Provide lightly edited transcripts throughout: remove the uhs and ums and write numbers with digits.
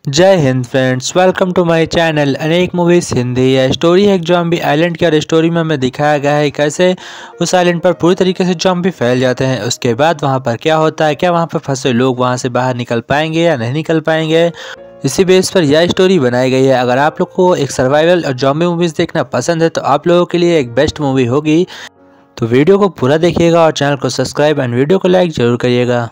जय हिंद friends, welcome to my channel अनेक मूवीज हिंदी। यह स्टोरी है एक जॉम्बी आइलैंड की और स्टोरी में हमें दिखाया गया है कैसे उस आइलैंड पर पूरी तरीके से जॉम्बी फैल जाते हैं। उसके बाद वहां पर क्या होता है, क्या वहां पर फंसे लोग वहां से बाहर निकल पाएंगे या नहीं निकल पाएंगे, इसी बेस पर यह स्टोरी बनाई गई है। अगर आप लोग को एक सर्वाइवल और जॉम्बी मूवीज देखना पसंद है तो आप लोगों के लिए एक बेस्ट मूवी होगी। तो वीडियो को पूरा देखिएगा और चैनल को सब्सक्राइब एंड वीडियो को लाइक जरूर करिएगा।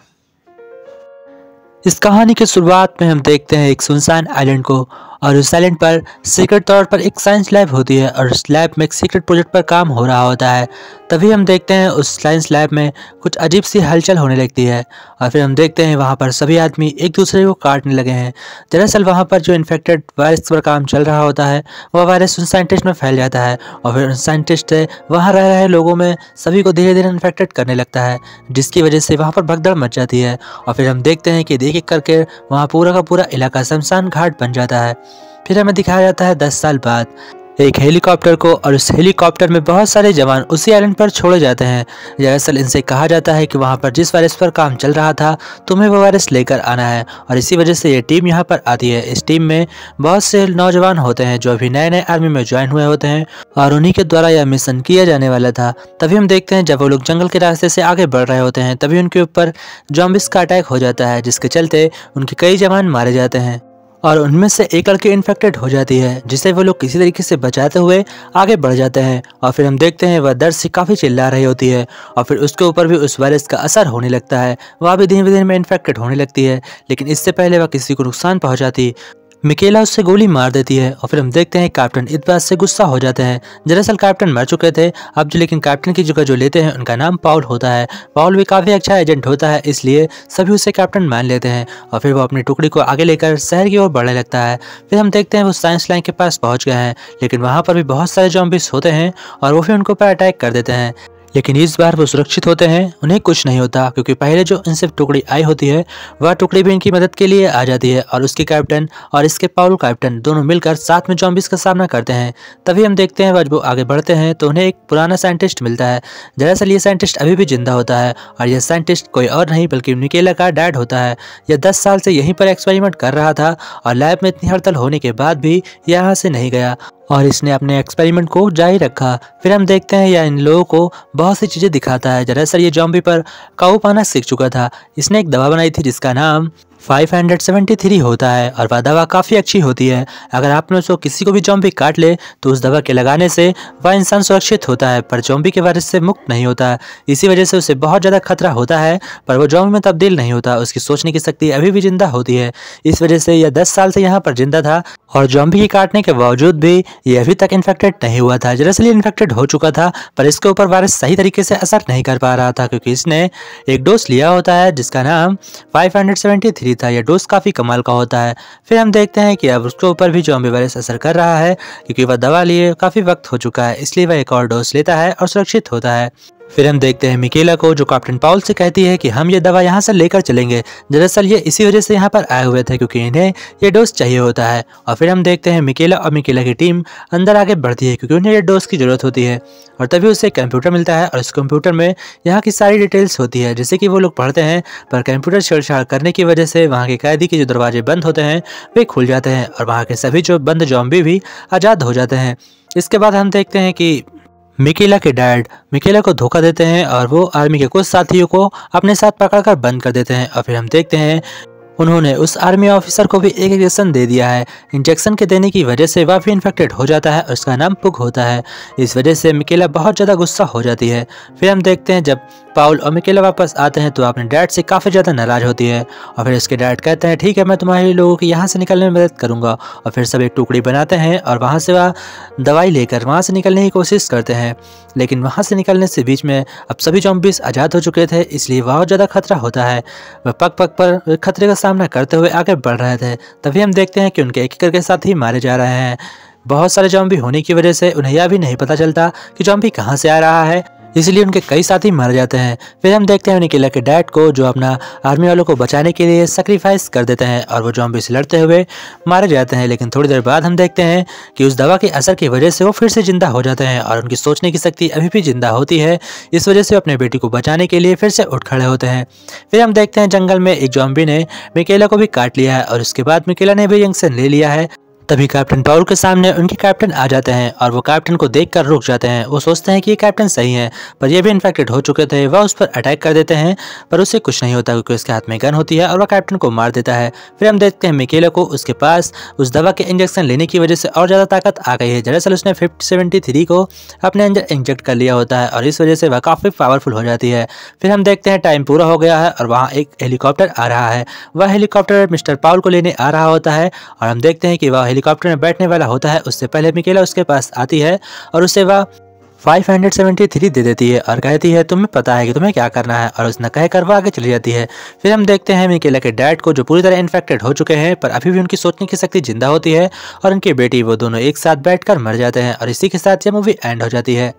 इस कहानी की शुरुआत में हम देखते हैं एक सुनसान आइलैंड को, और उस आइलैंड पर सीक्रेट तौर पर एक साइंस लैब होती है और उस लैब में एक सीक्रेट प्रोजेक्ट पर काम हो रहा होता है। तभी हम देखते हैं उस साइंस लैब में कुछ अजीब सी हलचल होने लगती है और फिर हम देखते हैं वहाँ पर सभी आदमी एक दूसरे को काटने लगे हैं। दरअसल वहाँ पर जो इन्फेक्टेड वायरस पर काम चल रहा होता है वह वायरस उन साइंटिस्ट में फैल जाता है और फिर उन साइंटिस्ट से वहाँ रह रहे लोगों में सभी को धीरे धीरे इन्फेक्टेड करने लगता है, जिसकी वजह से वहाँ पर भगदड़ मच जाती है। और फिर हम देखते हैं कि एक एक करके वहाँ पूरा का पूरा इलाका शमशान घाट बन जाता है। फिर हमें दिखाया जाता है 10 साल बाद एक हेलीकॉप्टर को, और उस हेलीकॉप्टर में बहुत सारे जवान उसी आइलैंड पर छोड़े जाते हैं। दरअसल इनसे कहा जाता है कि वहाँ पर जिस वायरस पर काम चल रहा था तुम्हें वो वायरस लेकर आना है, और इसी वजह से ये टीम यहाँ पर आती है। इस टीम में बहुत से नौजवान होते हैं जो अभी नए नए आर्मी में ज्वाइन हुए होते हैं और उन्हीं के द्वारा यह मिशन किया जाने वाला था। तभी हम देखते हैं जब वो लोग जंगल के रास्ते से आगे बढ़ रहे होते हैं तभी उनके ऊपर जॉम्बिस का अटैक हो जाता है, जिसके चलते उनके कई जवान मारे जाते हैं और उनमें से एक लड़की इन्फेक्टेड हो जाती है, जिसे वो लोग किसी तरीके से बचाते हुए आगे बढ़ जाते हैं। और फिर हम देखते हैं वह दर्द से काफ़ी चिल्ला रही होती है और फिर उसके ऊपर भी उस वायरस का असर होने लगता है। वह भी धीरे धीरे में इन्फेक्टेड होने लगती है, लेकिन इससे पहले वह किसी को नुकसान पहुंचाती मिकेला उससे गोली मार देती है। और फिर हम देखते हैं कैप्टन इस बात से गुस्सा हो जाते हैं। दरअसल कैप्टन मर चुके थे अब लेकिन कैप्टन की जगह जो लेते हैं उनका नाम पाउल होता है। पाउल भी काफ़ी अच्छा एजेंट होता है, इसलिए सभी उसे कैप्टन मान लेते हैं और फिर वो अपनी टुकड़ी को आगे लेकर शहर की ओर बढ़ने लगता है। फिर हम देखते हैं वो साइंस लाइन के पास पहुंच गए हैं, लेकिन वहाँ पर भी बहुत सारे जॉम्बिस होते हैं और वो फिर उनको पर अटैक कर देते हैं। लेकिन इस बार वो सुरक्षित होते हैं, उन्हें कुछ नहीं होता क्योंकि पहले जो इनसे टुकड़ी आई होती है वह टुकड़ी भी इनकी मदद के लिए आ जाती है और उसके कैप्टन और इसके पाउल कैप्टन दोनों मिलकर साथ में जॉम्बिस का सामना करते हैं। तभी हम देखते हैं जब वो आगे बढ़ते हैं तो उन्हें एक पुराना साइंटिस्ट मिलता है। दरअसल ये साइंटिस्ट अभी भी जिंदा होता है और यह साइंटिस्ट कोई और नहीं बल्कि मिकेला का डैड होता है। यह 10 साल से यहीं पर एक्सपेरिमेंट कर रहा था और लैब में इतनी हड़ताल होने के बाद भी यहाँ से नहीं गया और इसने अपने एक्सपेरिमेंट को जारी रखा। फिर हम देखते हैं यह इन लोगों को बहुत सी चीज़ें दिखाता है। दरअसल ये जॉम्बी पर काबू पाना सीख चुका था। इसने एक दवा बनाई थी जिसका नाम 573 होता है और वह दवा काफ़ी अच्छी होती है। अगर आपने उसको किसी को भी जॉम्बी काट ले तो उस दवा के लगाने से वह इंसान सुरक्षित होता है, पर जॉम्बी के वायरस से मुक्त नहीं होता है। इसी वजह से उसे बहुत ज़्यादा खतरा होता है, पर वो जॉम्बी में तब्दील नहीं होता। उसकी सोचने की शक्ति अभी भी जिंदा होती है। इस वजह से यह 10 साल से यहाँ पर जिंदा था और जॉम्बी के काटने के बावजूद भी ये अभी तक इन्फेक्टेड नहीं हुआ था। दरअसल ये इन्फेक्टेड हो चुका था पर इसके ऊपर वायरस सही तरीके से असर नहीं कर पा रहा था क्योंकि इसने एक डोज लिया होता है जिसका नाम 573 था। यह डोज काफ़ी कमाल का होता है। फिर हम देखते हैं कि अब उसके ऊपर भी जॉम्बी वायरस असर कर रहा है क्योंकि वह दवा लिए काफ़ी वक्त हो चुका है, इसलिए वह एक और डोज लेता है और सुरक्षित होता है। फिर हम देखते हैं मिकेला को जो कैप्टन पाउल से कहती है कि हम ये दवा यहाँ से लेकर चलेंगे। दरअसल ये इसी वजह से यहाँ पर आए हुए थे क्योंकि इन्हें ये डोज चाहिए होता है। और फिर हम देखते हैं मिकेला और मिकेला की टीम अंदर आगे बढ़ती है क्योंकि उन्हें ये डोज की ज़रूरत होती है। और तभी उसे कंप्यूटर मिलता है और उस कंप्यूटर में यहाँ की सारी डिटेल्स होती है जैसे कि वो लोग पढ़ते हैं, पर कंप्यूटर छेड़छाड़ करने की वजह से वहाँ के कैदी के जो दरवाजे बंद होते हैं वे खुल जाते हैं और वहाँ के सभी जो बंद जॉम्बी भी आज़ाद हो जाते हैं। इसके बाद हम देखते हैं कि मिकेला के डैड मिकेला को धोखा देते हैं और वो आर्मी के कुछ साथियों को अपने साथ पकड़कर बंद कर देते हैं। और फिर हम देखते हैं उन्होंने उस आर्मी ऑफिसर को भी एक इंजेक्शन दे दिया है। इंजेक्शन के देने की वजह से वह भी इन्फेक्टेड हो जाता है और उसका नाम पुग होता है। इस वजह से मिकेला बहुत ज़्यादा गुस्सा हो जाती है। फिर हम देखते हैं जब पाउल और मिकेला वापस आते हैं तो अपने डैड से काफ़ी ज़्यादा नाराज़ होती है और फिर उसके डैड कहते हैं ठीक है मैं तुम्हारे लोगों की यहाँ से निकलने में मदद करूँगा। और फिर सब एक टुकड़ी बनाते हैं और वहाँ से वह दवाई लेकर वहाँ से निकलने की कोशिश करते हैं, लेकिन वहाँ से निकलने से बीच में अब सभी जॉम्बिस आज़ाद हो चुके थे, इसलिए बहुत ज़्यादा खतरा होता है। वह पग पग पर खतरे का सामना करते हुए आगे बढ़ रहे थे। तभी हम देखते हैं कि उनके एक करके साथी मारे जा रहे हैं। बहुत सारे जॉम्बी होने की वजह से उन्हें यह भी नहीं पता चलता कि जॉम्बी कहाँ से आ रहा है। इसलिए उनके कई साथी मर जाते हैं। फिर हम देखते हैं मिकेला के डैड को, जो अपना आर्मी वालों को बचाने के लिए सैक्रिफाइस कर देते हैं और वो ज़ॉम्बी से लड़ते हुए मारे जाते हैं। लेकिन थोड़ी देर बाद हम देखते हैं कि उस दवा के असर की वजह से वो फिर से जिंदा हो जाते हैं और उनकी सोचने की शक्ति अभी भी जिंदा होती है। इस वजह से वो अपने बेटी को बचाने के लिए फिर से उठ खड़े होते हैं। फिर हम देखते हैं जंगल में एक ज़ॉम्बी ने मिकेला को भी काट लिया है और उसके बाद मिकेला ने भी इंजेक्शन ले लिया है। तभी कैप्टन पाउल के सामने उनके कैप्टन आ जाते हैं और वो कैप्टन को देखकर रुक जाते हैं। वो सोचते हैं कि ये कैप्टन सही है, पर ये भी इन्फेक्टेड हो चुके थे। वह उस पर अटैक कर देते हैं, पर उससे कुछ नहीं होता क्योंकि उसके हाथ में गन होती है और वह कैप्टन को मार देता है। फिर हम देखते हैं मिकेला को, उसके पास उस दवा के इंजेक्शन लेने की वजह से और ज़्यादा ताकत आ गई है। दरअसल उसने 5073 को अपने अंदर इंजेक्ट कर लिया होता है और इस वजह से वह काफ़ी पावरफुल हो जाती है। फिर हम देखते हैं टाइम पूरा हो गया है और वहाँ एक हेलीकॉप्टर आ रहा है। वह हेलीकॉप्टर मिस्टर पाउल को लेने आ रहा होता है और हम देखते हैं कि वह हेलीकॉप्टर में बैठने वाला होता है। उससे पहले मिकेला उसके पास आती है और उसे वह 573 दे देती है और कहती है तुम्हें पता है कि तुम्हें क्या करना है, और उसने कहकर वह आगे चली जाती है। फिर हम देखते हैं मिकेला के डैड को, जो पूरी तरह इन्फेक्टेड हो चुके हैं पर अभी भी उनकी सोचने की शक्ति जिंदा होती है, और उनकी बेटी, वो दोनों एक साथ बैठकर मर जाते हैं और इसी के साथ ये मूवी एंड हो जाती है।